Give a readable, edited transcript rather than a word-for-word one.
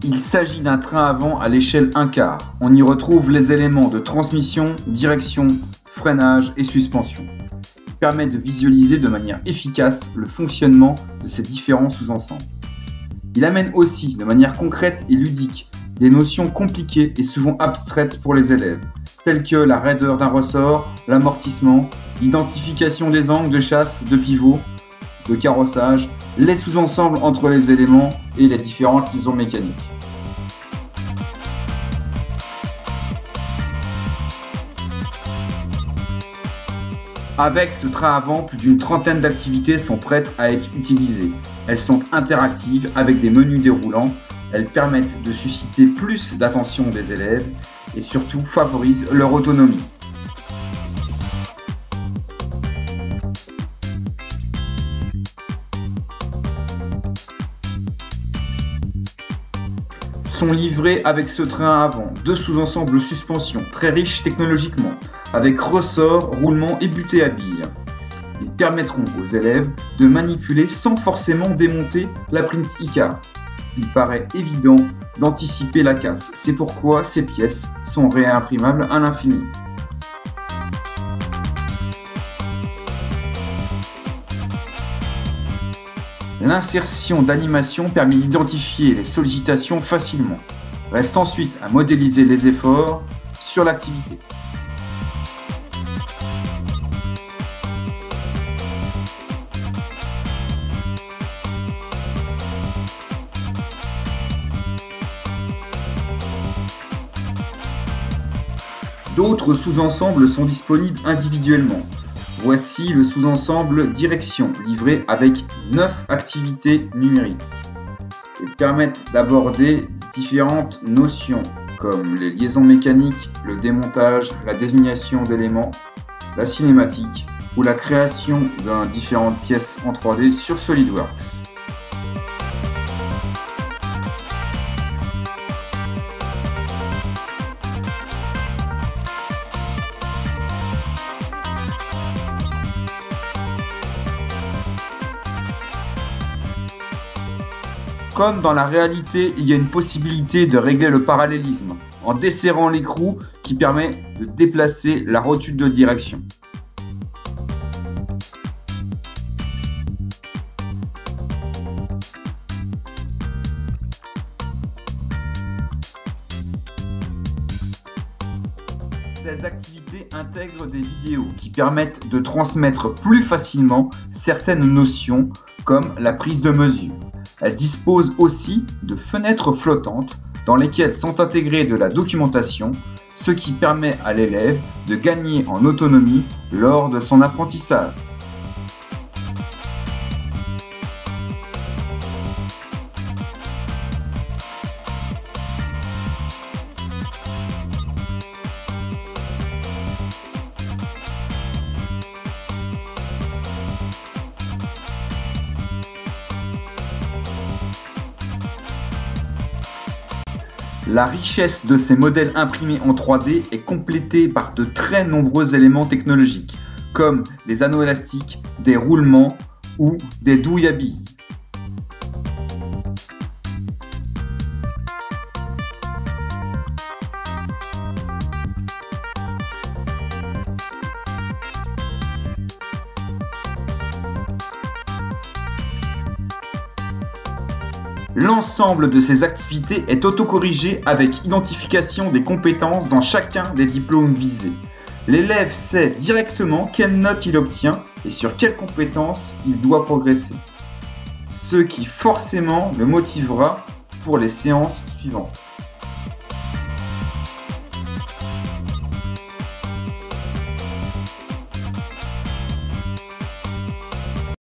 Il s'agit d'un train avant à l'échelle 1/4. On y retrouve les éléments de transmission, direction, freinage et suspension. Il permet de visualiser de manière efficace le fonctionnement de ces différents sous-ensembles. Il amène aussi, de manière concrète et ludique, des notions compliquées et souvent abstraites pour les élèves, telles que la raideur d'un ressort, l'amortissement, l'identification des angles de chasse, de pivot, de carrossage, les sous-ensembles entre les éléments et les différentes liaisons mécaniques. Avec ce train avant, plus d'une trentaine d'activités sont prêtes à être utilisées. Elles sont interactives avec des menus déroulants. Elles permettent de susciter plus d'attention des élèves et surtout favorisent leur autonomie. Sont livrés avec ce train avant 2 sous-ensembles suspension très riches technologiquement, avec ressort, roulement et butée à billes. Ils permettront aux élèves de manipuler sans forcément démonter la Print Icar. Il paraît évident d'anticiper la casse, c'est pourquoi ces pièces sont réimprimables à l'infini. L'insertion d'animation permet d'identifier les sollicitations facilement. Reste ensuite à modéliser les efforts sur l'activité. D'autres sous-ensembles sont disponibles individuellement. Voici le sous-ensemble Direction, livré avec 9 activités numériques. Ils permettent d'aborder différentes notions comme les liaisons mécaniques, le démontage, la désignation d'éléments, la cinématique ou la création de différentes pièces en 3D sur SolidWorks. Comme dans la réalité, il y a une possibilité de régler le parallélisme en desserrant l'écrou qui permet de déplacer la rotule de direction. Ces activités intègrent des vidéos qui permettent de transmettre plus facilement certaines notions comme la prise de mesure. Elle dispose aussi de fenêtres flottantes dans lesquelles sont intégrées de la documentation, ce qui permet à l'élève de gagner en autonomie lors de son apprentissage. La richesse de ces modèles imprimés en 3D est complétée par de très nombreux éléments technologiques, comme des anneaux élastiques, des roulements ou des douilles à billes. L'ensemble de ces activités est autocorrigé avec identification des compétences dans chacun des diplômes visés. L'élève sait directement quelle note il obtient et sur quelles compétences il doit progresser, ce qui forcément le motivera pour les séances suivantes.